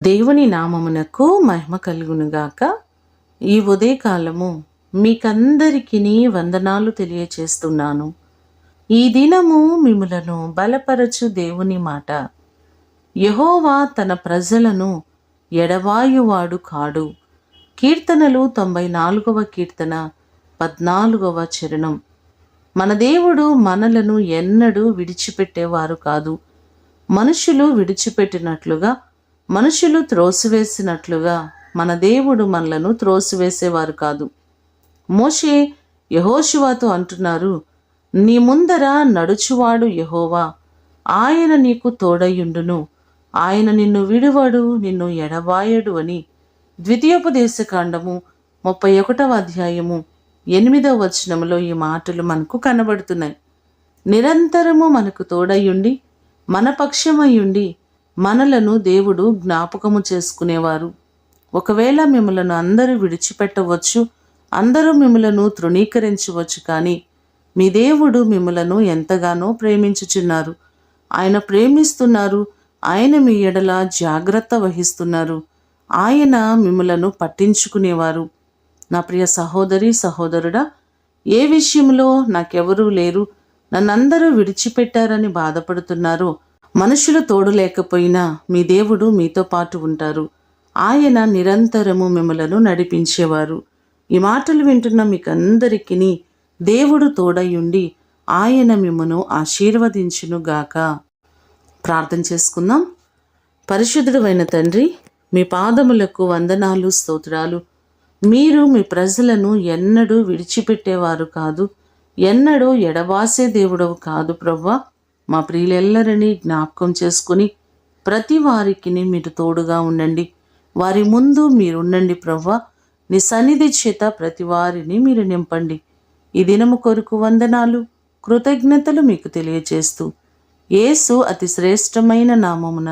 దేవుని నామమునకు మహిమ కలుగునుగాక. ఈ ఉదయకాలము మీకందరికీ వందనాలు తెలియచేస్తున్నాను. ఈ దినము మిమ్ములను బలపరచు దేవుని మాట. యెహోవా తన ప్రజలను ఎడబాయువాడు కాడు. కీర్తనలు 94వ కీర్తన 14వ చరణం. మన దేవుడు మనలను ఎన్నడూ విడిచిపెట్టేవారు కాదు. మనుషులు విడిచిపెట్టినట్లుగా, మనుషులు త్రోసివేసినట్లుగా మన దేవుడు మనలను త్రోసివేసేవారు కాదు. మోషే యెహోషువతో అంటున్నారు, నీ ముందర నడుచువాడు యెహోవా, ఆయన నీకు తోడయుండును, ఆయన నిన్ను విడువడు, నిన్ను ఎడబాయడు అని. ద్వితీయోపదేశకాండము 31వ అధ్యాయము 8వ వచనములో ఈ మాటలు మనకు కనబడుతున్నాయి. నిరంతరము మనకు తోడయుండి, మన పక్షమయ్యుండి మనలను దేవుడు జ్ఞాపకము చేసుకునేవారు. ఒకవేళ మిమ్మలను అందరూ విడిచిపెట్టవచ్చు, అందరూ మిమ్మలను తృణీకరించవచ్చు, కానీ మీ దేవుడు మిమ్మలను ఎంతగానో ప్రేమించుచున్నారు. ఆయన ప్రేమిస్తున్నారు. ఆయన మీ ఎడల జాగ్రత్త వహిస్తున్నారు. ఆయన మిమ్మలను పట్టించుకునేవారు. నా ప్రియ సహోదరి సహోదరుడా, ఏ విషయంలో నాకెవరూ లేరు, నన్నందరూ విడిచిపెట్టారని బాధపడుతున్నారో, మనుషులు తోడు లేకపోయినా మీ దేవుడు మీతో పాటు ఉంటారు. ఆయన నిరంతరము మిమ్మలను నడిపించేవారు. ఈ మాటలు వింటున్న మీకందరికీ దేవుడు తోడయుండి ఆయన మిమ్మను ఆశీర్వదించునుగాక. ప్రార్థన చేసుకుందాం. పరిశుద్ధుడైన తండ్రి, మీ పాదములకు వందనాలు, స్తోత్రాలు. మీరు మీ ప్రజలను ఎన్నడూ విడిచిపెట్టేవారు కాదు, ఎన్నడూ ఎడబాసే దేవుడవు కాదు ప్రభువా. మా ప్రియులెల్లరినీ జ్ఞాపకం చేసుకుని ప్రతి వారికి మీరు తోడుగా ఉండండి. వారి ముందు మీరుండండి ప్రభువా. నీ సన్నిధి చేత ప్రతి వారిని మీరు నింపండి. ఈ దినము కొరకు వందనాలు, కృతజ్ఞతలు మీకు తెలియచేస్తూ యేసు అతి శ్రేష్టమైన నామమున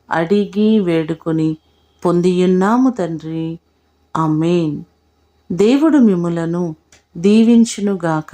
అడిగి వేడుకొని పొందియున్నాము తండ్రి. ఆమేన్. దేవుడు మిమ్ములను దీవించునుగాక.